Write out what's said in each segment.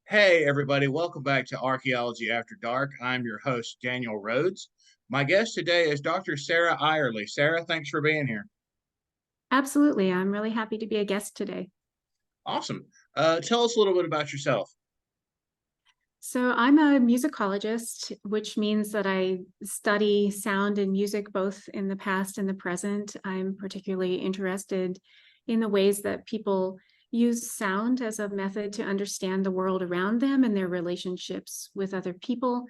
Hey, everybody, welcome back to Archaeology After Dark. I'm your host, Daniel Rhodes. My guest today is Dr. Sarah Eyerly. Sarah, thanks for being here. Absolutely. I'm really happy to be a guest today. Awesome. Tell us a little bit about yourself. So, I'm a musicologist, which means that I study sound and music both in the past and the present. I'm particularly interested in the ways that people use sound as a method to understand the world around them and their relationships with other people.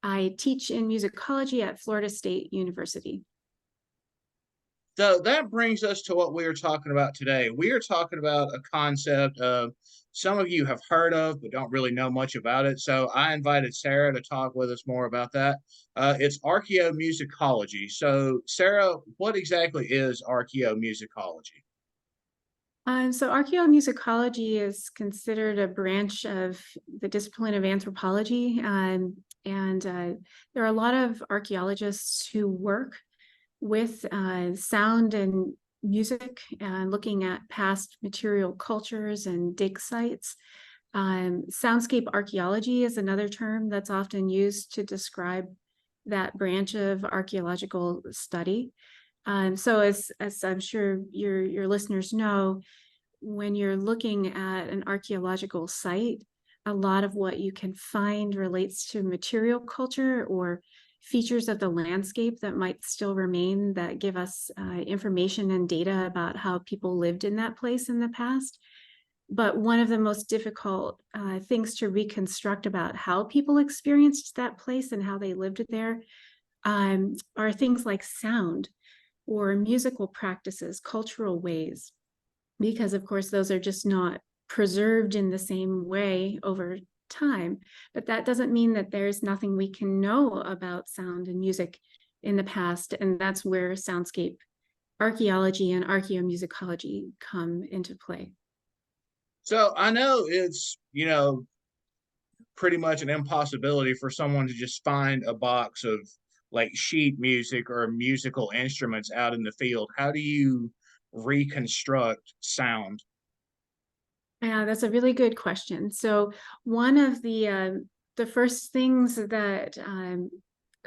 I teach in musicology at Florida State University. So that brings us to what we are talking about today. We are talking about a concept some of you have heard of, but don't really know much about it. So I invited Sarah to talk with us more about that. It's archaeomusicology. So, Sarah, what exactly is archaeomusicology? So archaeomusicology is considered a branch of the discipline of anthropology, and there are a lot of archaeologists who work with sound and music, looking at past material cultures and dig sites. Soundscape archaeology is another term that's often used to describe that branch of archaeological study. So as I'm sure your listeners know, when you're looking at an archaeological site, a lot of what you can find relates to material culture or features of the landscape that might still remain that give us information and data about how people lived in that place in the past. But one of the most difficult things to reconstruct about how people experienced that place and how they lived there are things like sound or musical practices, cultural ways, because of course those are just not preserved in the same way over time. But that doesn't mean that there's nothing we can know about sound and music in the past, and that's where soundscape archaeology and archaeomusicology come into play. So I know it's pretty much an impossibility for someone to just find a box of like sheet music or musical instruments out in the field. How do you reconstruct sound? Yeah, that's a really good question. So one of the first things that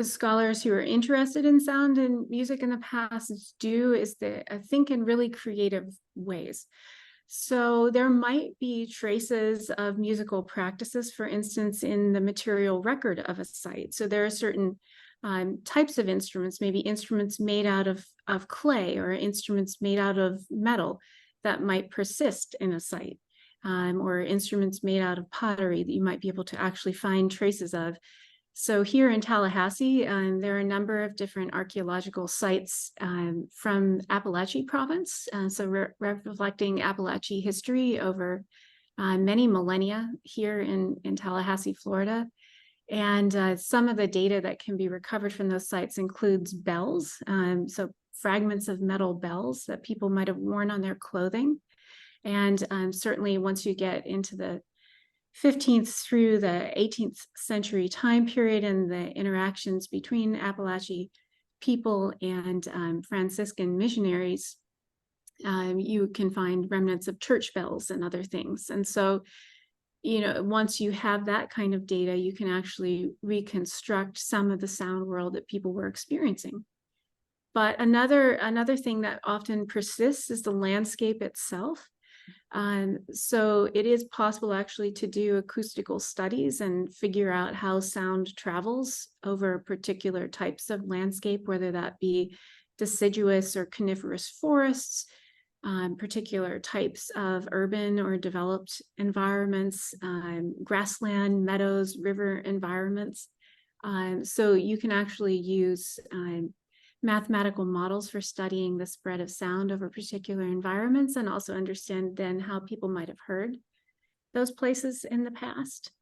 scholars who are interested in sound and music in the past do is they think in really creative ways. So there might be traces of musical practices, for instance, in the material record of a site. So there are certain types of instruments, maybe instruments made out of clay or instruments made out of metal that might persist in a site, or instruments made out of pottery that you might be able to actually find traces of. So here in Tallahassee, there are a number of different archaeological sites from Appalachia province, reflecting Appalachia history over many millennia here in Tallahassee, Florida. And some of the data that can be recovered from those sites includes bells, so fragments of metal bells that people might have worn on their clothing. And certainly once you get into the 15th through the 18th century time period and the interactions between Appalachian people and Franciscan missionaries, you can find remnants of church bells and other things. And so, once you have that kind of data, you can actually reconstruct some of the sound world that people were experiencing. But another thing that often persists is the landscape itself. So it is possible actually to do acoustical studies and figure out how sound travels over particular types of landscape, whether that be deciduous or coniferous forests, particular types of urban or developed environments, grassland, meadows, river environments. So you can actually use mathematical models for studying the spread of sound over particular environments and also understand then how people might have heard those places in the past.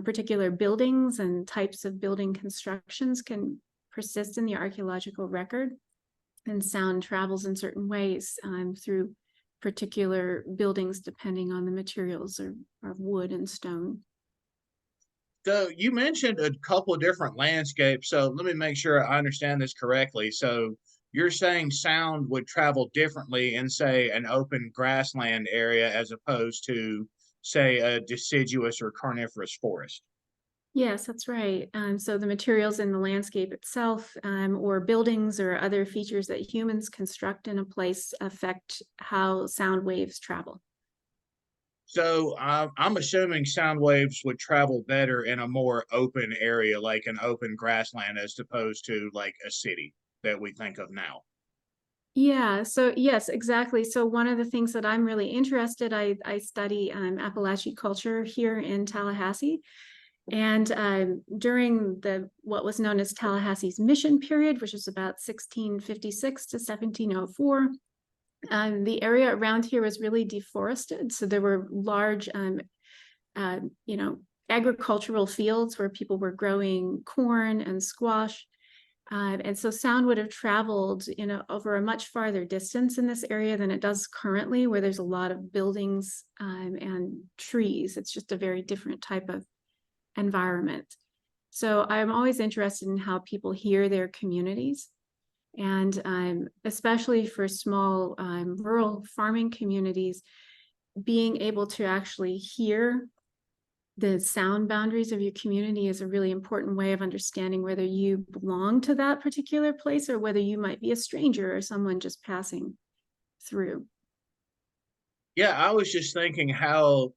Particular buildings and types of building constructions can persist in the archaeological record, and sound travels in certain ways through particular buildings depending on the materials or wood and stone. So you mentioned a couple of different landscapes. So let me make sure I understand this correctly. So you're saying sound would travel differently in, say, an open grassland area as opposed to say, a deciduous or carnivorous forest. Yes, that's right. So the materials in the landscape itself, or buildings or other features that humans construct in a place affect how sound waves travel. So I'm assuming sound waves would travel better in a more open area, like an open grassland, as opposed to like a city that we think of now. Yeah, so yes, exactly. So one of the things that I'm really interested, I study Appalachian culture here in Tallahassee. And during the what was known as Tallahassee's mission period, which was about 1656 to 1704, the area around here was really deforested. So there were large, uh, you know, agricultural fields where people were growing corn and squash. And so sound would have traveled, over a much farther distance in this area than it does currently, where there's a lot of buildings and trees. It's just a very different type of environment. So I'm always interested in how people hear their communities. And especially for small rural farming communities, being able to actually hear the sound boundaries of your community is a really important way of understanding whether you belong to that particular place or whether you might be a stranger or someone just passing through. Yeah, I was just thinking how,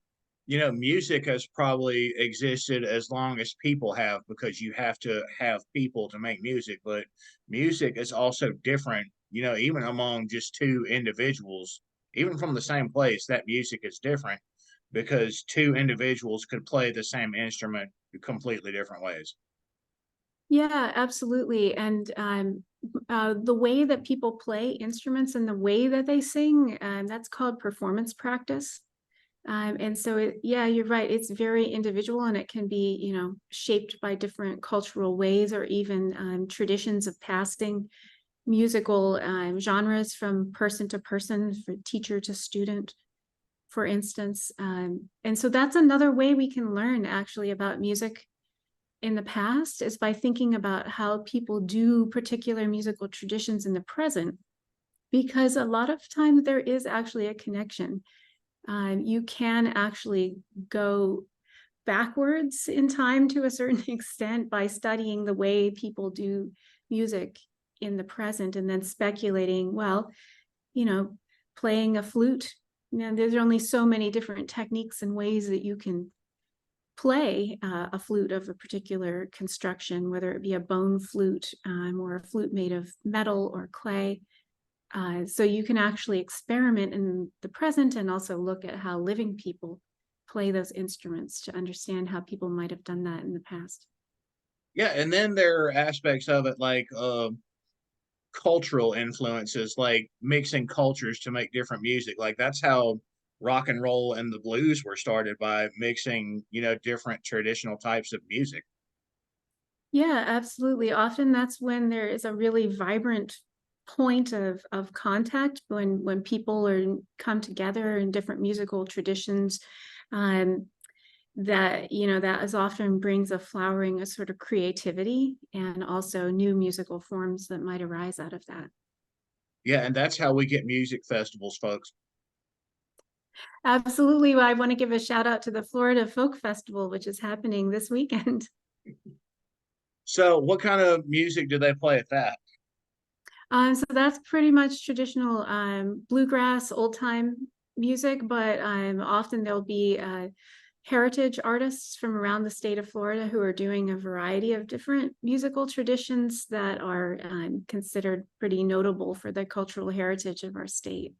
music has probably existed as long as people have because you have to have people to make music, but music is also different, even among just two individuals, even from the same place, that music is different because two individuals could play the same instrument completely different ways. Yeah, absolutely. And the way that people play instruments and the way that they sing, that's called performance practice. And so, yeah, you're right. It's very individual and it can be, shaped by different cultural ways or even traditions of passing musical genres from person to person, for teacher to student, for instance. And so that's another way we can learn actually about music in the past is by thinking about how people do particular musical traditions in the present, because a lot of times there is actually a connection. You can actually go backwards in time to a certain extent by studying the way people do music in the present and then speculating, well, you know, playing a flute. There's only so many different techniques and ways that you can play a flute of a particular construction, whether it be a bone flute or a flute made of metal or clay. So you can actually experiment in the present and also look at how living people play those instruments to understand how people might have done that in the past. Yeah, and then there are aspects of it like cultural influences, like mixing cultures to make different music. Like that's how rock and roll and the blues were started by mixing, different traditional types of music. Yeah, absolutely. Often that's when there is a really vibrant point of contact when people are come together in different musical traditions. Um, that that is often brings a flowering, a sort of creativity and also new musical forms that might arise out of that. Yeah, and that's how we get music festivals, folks. Absolutely. Well, I want to give a shout out to the Florida Folk Festival, which is happening this weekend. So, what kind of music do they play at that? So that's pretty much traditional bluegrass, old time music, but often there'll be heritage artists from around the state of Florida who are doing a variety of different musical traditions that are considered pretty notable for the cultural heritage of our state.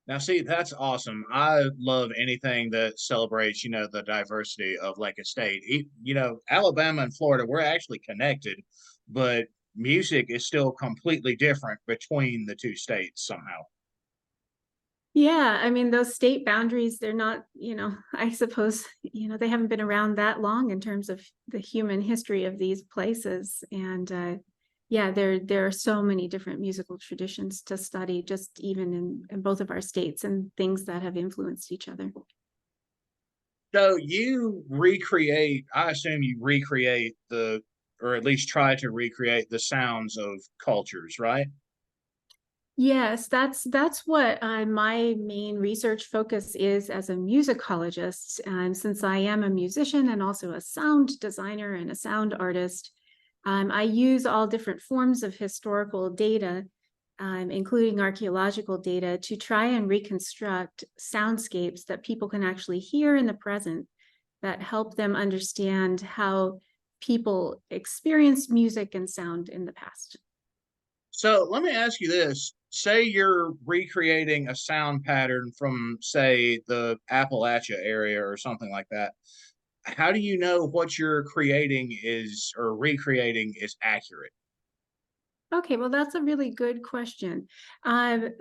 Now, see, that's awesome. I love anything that celebrates, the diversity of like a state. Alabama and Florida, we're actually connected, but music is still completely different between the two states somehow. Yeah, I mean, those state boundaries, they're not, I suppose, they haven't been around that long in terms of the human history of these places. And yeah, there are so many different musical traditions to study, just even in both of our states and things that have influenced each other. So you recreate, I assume you recreate or at least try to recreate the sounds of cultures, right? Yes, that's what my main research focus is as a musicologist. And since I am a musician and also a sound designer and a sound artist, I use all different forms of historical data, including archaeological data, to try and reconstruct soundscapes that people can actually hear in the present that help them understand how people experienced music and sound in the past. So let me ask you this. Say you're recreating a sound pattern from, say, the Appalachia area or something like that. How do you know what you're creating is or recreating is accurate? Okay, well, that's a really good question.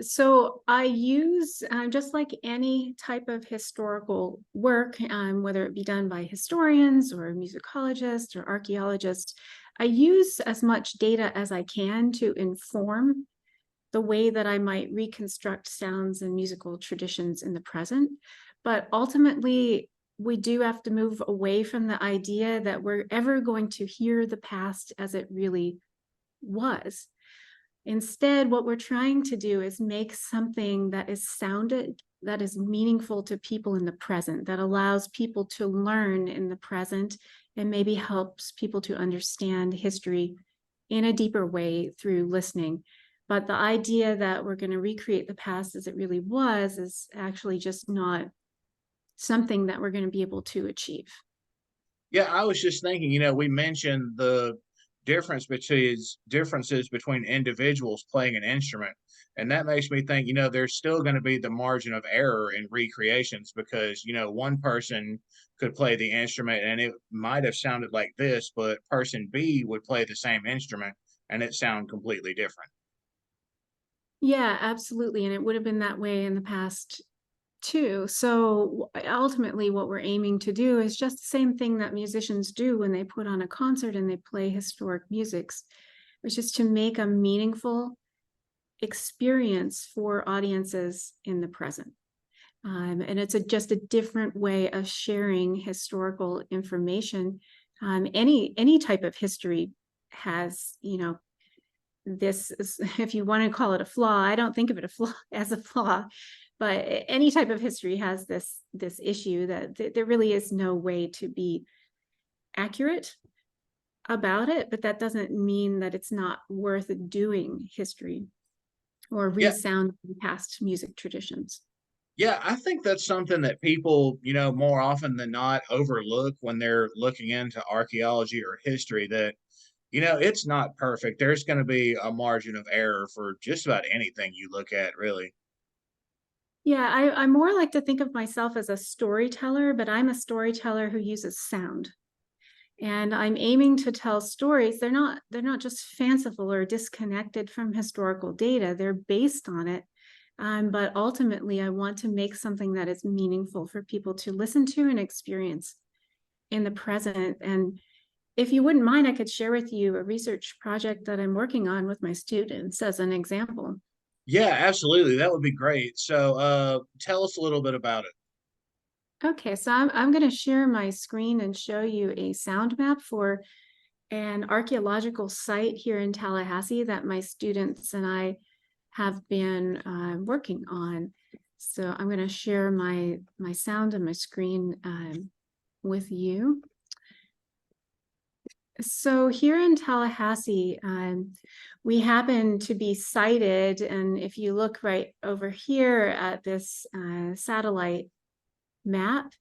So I use, just like any type of historical work, whether it be done by historians or musicologists or archaeologists, I use as much data as I can to inform the way that I might reconstruct sounds and musical traditions in the present. But ultimately, we do have to move away from the idea that we're ever going to hear the past as it really was. Instead, what we're trying to do is make something that is sounded, that is meaningful to people in the present, that allows people to learn in the present and maybe helps people to understand history in a deeper way through listening. But the idea that we're going to recreate the past as it really was is actually just not something that we're going to be able to achieve. Yeah, I was just thinking, we mentioned the differences between individuals playing an instrument. And that makes me think, there's still going to be the margin of error in recreations because, one person could play the instrument and it might have sounded like this, but person B would play the same instrument and it sound completely different. Yeah, absolutely. And it would have been that way in the past too. So ultimately, what we're aiming to do is just the same thing that musicians do when they put on a concert and they play historic musics, which is to make a meaningful experience for audiences in the present. And it's just a different way of sharing historical information. Any type of history has, this is, if you want to call it a flaw, I don't think of it a flaw as a flaw, but any type of history has this issue that there really is no way to be accurate about it, but that doesn't mean that it's not worth doing history or Yeah, resound past music traditions. yeah, I think that's something that people, more often than not overlook when they're looking into archaeology or history that, it's not perfect. There's going to be a margin of error for just about anything you look at, really. Yeah, I more like to think of myself as a storyteller, but I'm a storyteller who uses sound. And I'm aiming to tell stories. They're not just fanciful or disconnected from historical data. They're based on it. But ultimately, I want to make something that is meaningful for people to listen to and experience in the present. And if you wouldn't mind, I could share with you a research project that I'm working on with my students as an example. Yeah, absolutely. That would be great. So, tell us a little bit about it. Okay, so I'm going to share my screen and show you a sound map for an archaeological site here in Tallahassee that my students and I have been working on. So I'm going to share my sound and my screen with you. So here in Tallahassee, we happen to be sited, and if you look right over here at this satellite map,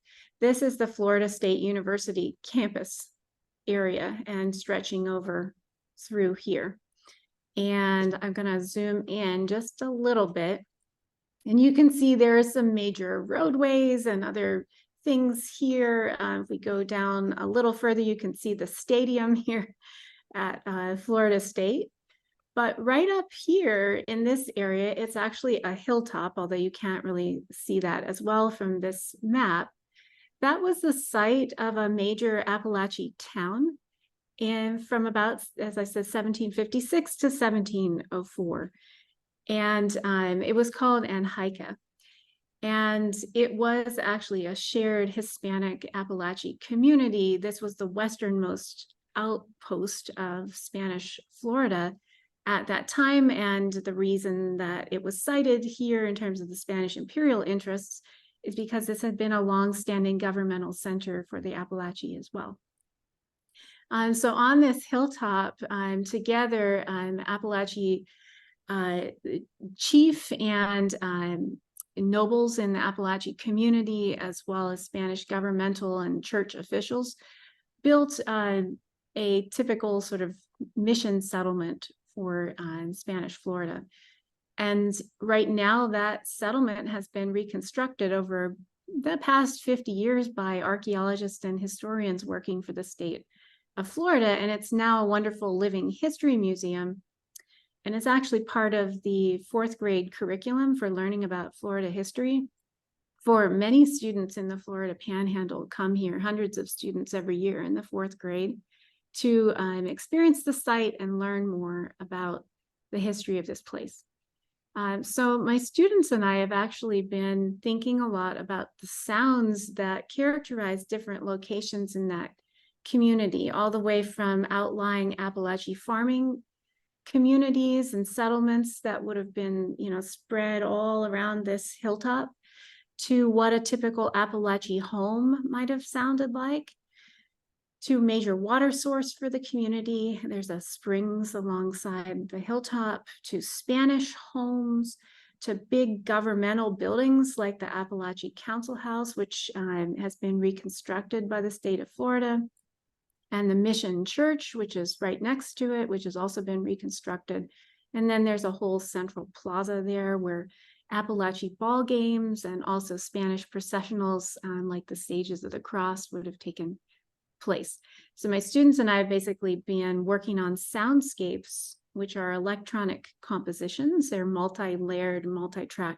this is the Florida State University campus area and stretching over through here. And I'm going to zoom in just a little bit. And you can see there are some major roadways and other things here. If we go down a little further, you can see the stadium here at Florida State. But right up here in this area, it's actually a hilltop, although you can't really see that as well from this map. That was the site of a major Appalachian town and from about, as I said, 1756 to 1704. And it was called Anhaica. And it was actually a shared Hispanic Appalachian community. This was the westernmost outpost of Spanish Florida at that time, and the reason that it was cited here in terms of the Spanish imperial interests is because this had been a long-standing governmental center for the Appalachee as well. So on this hilltop, together, Appalachee chief and nobles in the Appalachee community, as well as Spanish governmental and church officials, built a typical sort of mission settlement for Spanish Florida. And right now that settlement has been reconstructed over the past 50 years by archaeologists and historians working for the state of Florida. And it's now a wonderful living history museum. And it's actually part of the 4th grade curriculum for learning about Florida history. For many students in the Florida Panhandle come here, hundreds of students every year in the 4th grade, to experience the site and learn more about the history of this place. So my students and I have actually been thinking a lot about the sounds that characterize different locations in that community, all the way from outlying Appalachie farming communities and settlements that would have been, spread all around this hilltop, to what a typical Appalachie home might have sounded like, to major water source for the community. There's a springs alongside the hilltop, to Spanish homes, to big governmental buildings like the Appalachie Council House, which has been reconstructed by the state of Florida, and the Mission Church, which is right next to it, which has also been reconstructed. And then there's a whole central plaza there where Appalachie ball games and also Spanish processionals, like the Stages of the Cross, would have taken place. So my students and I have basically been working on soundscapes, which are electronic compositions. They're multi-layered, multi-track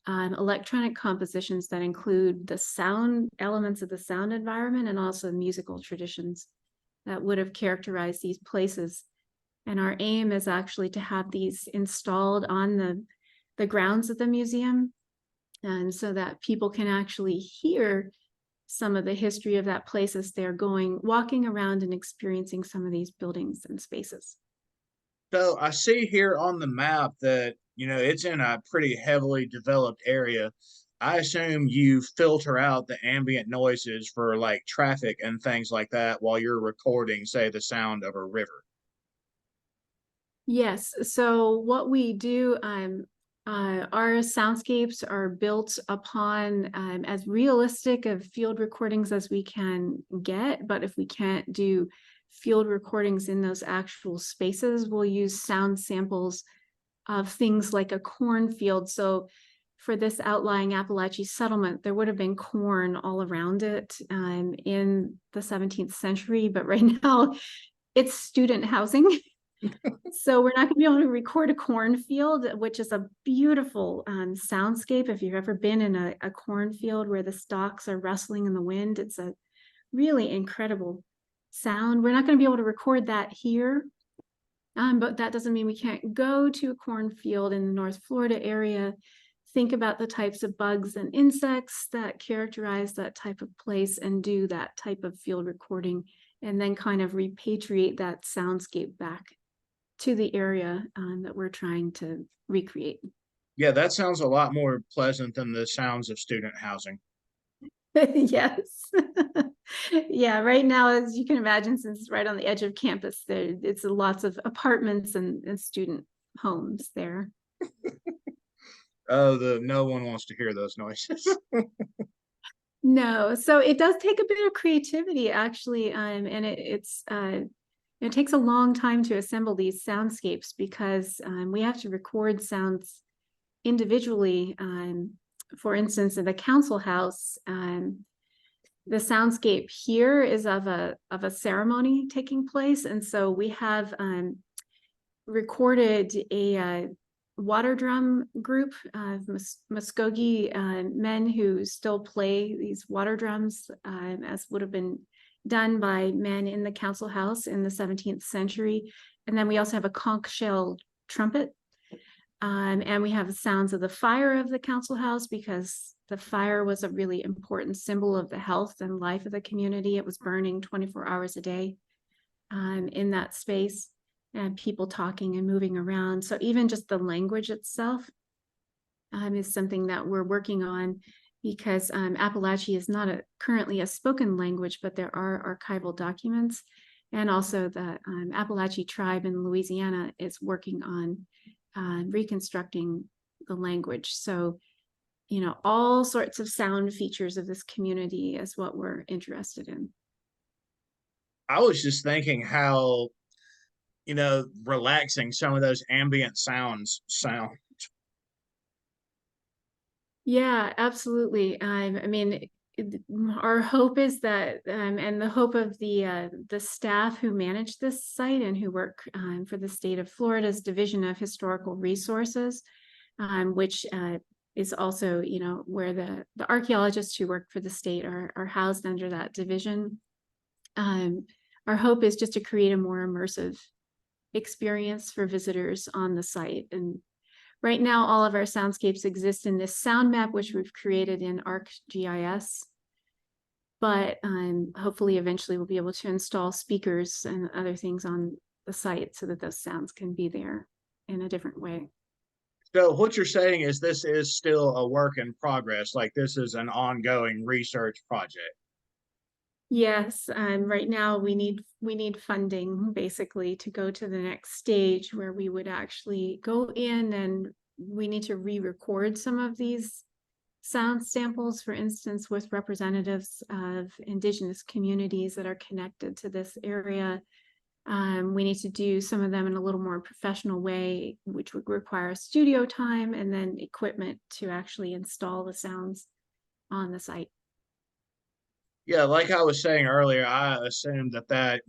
electronic compositions that include the sound elements of the sound environment and also musical traditions that would have characterized these places. And our aim is actually to have these installed on the grounds of the museum, and so that people can actually hear some of the history of that place as they're walking around and experiencing some of these buildings and spaces. So I see here on the map that, it's in a pretty heavily developed area. I assume you filter out the ambient noises for like traffic and things like that while you're recording, say, the sound of a river. Yes, so what we do, our soundscapes are built upon as realistic of field recordings as we can get, but if we can't do field recordings in those actual spaces, we'll use sound samples of things like a cornfield. So for this outlying Appalachie settlement, there would have been corn all around it in the 17th century, but right now it's student housing. So we're not going to be able to record a cornfield, which is a beautiful soundscape. If you've ever been in a cornfield where the stalks are rustling in the wind, it's a really incredible sound. We're not going to be able to record that here, but that doesn't mean we can't go to a cornfield in the North Florida area, think about the types of bugs and insects that characterize that type of place, and do that type of field recording, and then kind of repatriate that soundscape back to the area that we're trying to recreate. Yeah, that sounds a lot more pleasant than the sounds of student housing. Yes. Yeah, right now, as you can imagine, since it's right on the edge of campus, it's lots of apartments and student homes there. Oh, no one wants to hear those noises. No, so it does take a bit of creativity, actually, and it takes a long time to assemble these soundscapes because we have to record sounds individually. For instance, in the council house, the soundscape here is of a ceremony taking place, and so we have recorded a water drum group of Muskogee men who still play these water drums, as would have been done by men in the council house in the 17th century. And then we also have a conch shell trumpet. And we have the sounds of the fire of the council house, because the fire was a really important symbol of the health and life of the community. It was burning 24 hours a day in that space. and people talking and moving around. So even just the language itself is something that we're working on, because Appalachian is not currently a spoken language, but there are archival documents. And also the Appalachian tribe in Louisiana is working on reconstructing the language. So, all sorts of sound features of this community is what we're interested in. I was just thinking how, relaxing some of those ambient sounds sound. Yeah, absolutely. I mean, our hope is that, and the hope of the staff who manage this site and who work for the state of Florida's Division of Historical Resources, which is also, where the archaeologists who work for the state are housed under that division. Our hope is just to create a more immersive experience for visitors on the site. And right now, all of our soundscapes exist in this sound map, which we've created in ArcGIS. But hopefully, eventually, we'll be able to install speakers and other things on the site so that those sounds can be there in a different way. So what you're saying is this is still a work in progress, like this is an ongoing research project. Yes, right now we need funding basically to go to the next stage where we would actually go in, and we need to re-record some of these sound samples, for instance, with representatives of indigenous communities that are connected to this area. We need to do some of them in a little more professional way, which would require studio time and then equipment to actually install the sounds on the site. Yeah, like I was saying earlier, I assumed that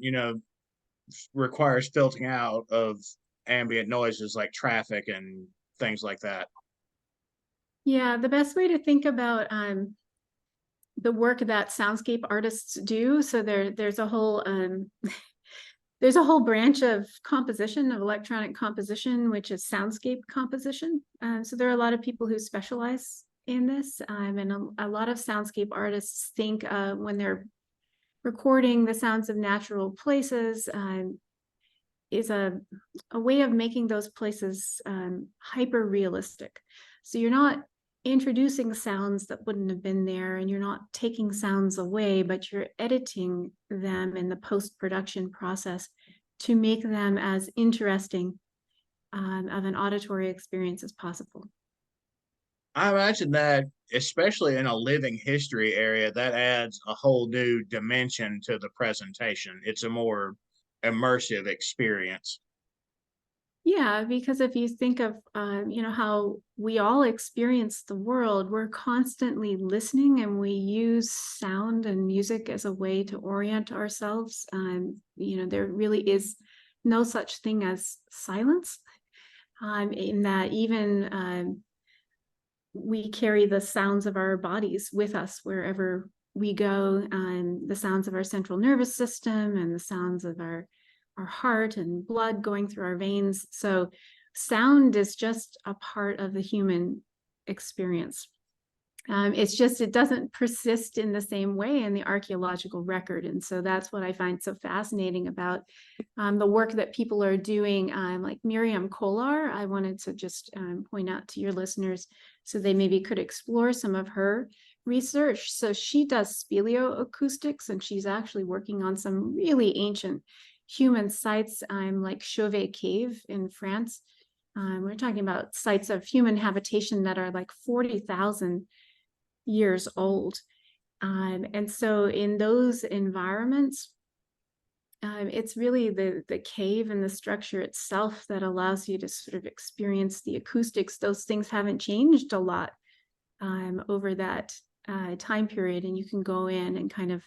requires filtering out of ambient noises like traffic and things like that. Yeah, the best way to think about the work that soundscape artists do. So there's a whole there's a whole branch of composition, of electronic composition, which is soundscape composition. So there are a lot of people who specialize in this, and a lot of soundscape artists think when they're recording the sounds of natural places is a way of making those places hyper realistic. So you're not introducing sounds that wouldn't have been there, and you're not taking sounds away, but you're editing them in the post-production process to make them as interesting of an auditory experience as possible. I imagine that, especially in a living history area, that adds a whole new dimension to the presentation. It's a more immersive experience. Yeah, because if you think of how we all experience the world, we're constantly listening, and we use sound and music as a way to orient ourselves. There really is no such thing as silence, in that even we carry the sounds of our bodies with us wherever we go, the sounds of our central nervous system and the sounds of our heart and blood going through our veins. So sound is just a part of the human experience. It's just, it doesn't persist in the same way in the archaeological record. And so that's what I find so fascinating about the work that people are doing, like Miriam Kolar. I wanted to just point out to your listeners so they maybe could explore some of her research. So she does speleoacoustics, and she's actually working on some really ancient human sites, like Chauvet Cave in France. We're talking about sites of human habitation that are like 40,000 years old. And so in those environments, it's really the cave and the structure itself that allows you to sort of experience the acoustics. Those things haven't changed a lot over that time period, and you can go in and kind of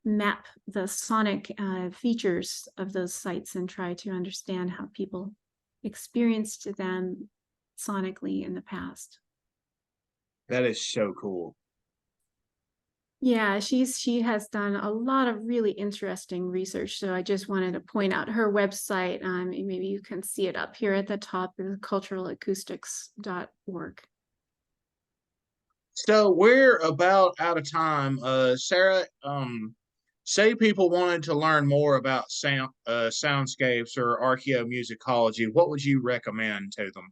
map the sonic features of those sites and try to understand how people experienced them sonically in the past. That is so cool. Yeah, she has done a lot of really interesting research. So I just wanted to point out her website. Maybe you can see it up here at the top, is culturalacoustics.org. So we're about out of time. Sarah, Say people wanted to learn more about soundscapes or archaeomusicology, what would you recommend to them?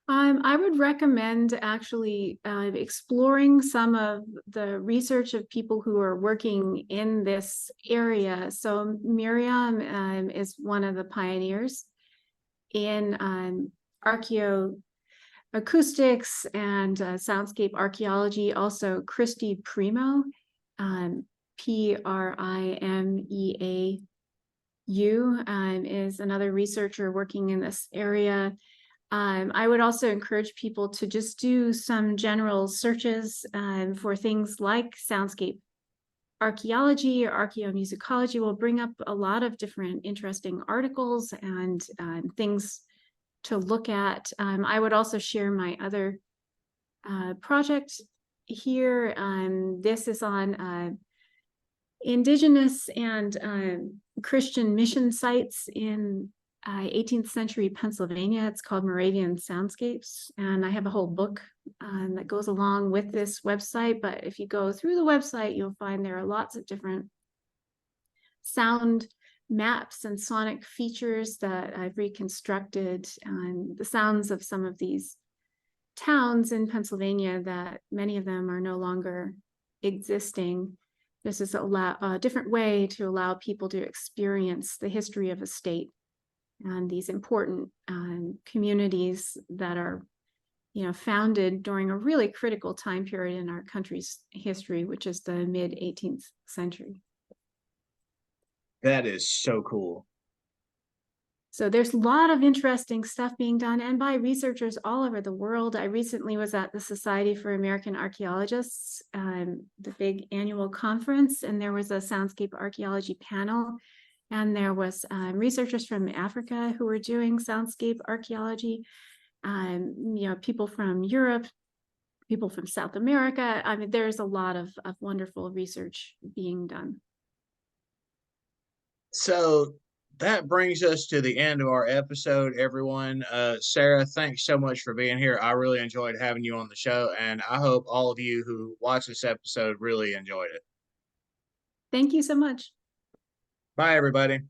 I would recommend actually exploring some of the research of people who are working in this area. So Miriam is one of the pioneers in archaeoacoustics and soundscape archaeology. Also, Christy Primo, Primeau, is another researcher working in this area. I would also encourage people to just do some general searches for things like soundscape archaeology or archaeomusicology. Will bring up a lot of different interesting articles and things to look at. I would also share my other project here. This is on indigenous and Christian mission sites in 18th century Pennsylvania. It's called Moravian Soundscapes. And I have a whole book that goes along with this website. But if you go through the website, you'll find there are lots of different sound maps and sonic features that I've reconstructed, and the sounds of some of these towns in Pennsylvania that many of them are no longer existing. This is a different way to allow people to experience the history of a state and these important communities that are, founded during a really critical time period in our country's history, which is the mid 18th century. That is so cool. So there's a lot of interesting stuff being done, and by researchers all over the world. I recently was at the Society for American Archaeologists, the big annual conference, and there was a soundscape archaeology panel. And there was researchers from Africa who were doing soundscape archaeology, people from Europe, people from South America. I mean, there's a lot of wonderful research being done. So that brings us to the end of our episode, everyone. Sarah, thanks so much for being here. I really enjoyed having you on the show, and I hope all of you who watch this episode really enjoyed it. Thank you so much. Bye, everybody.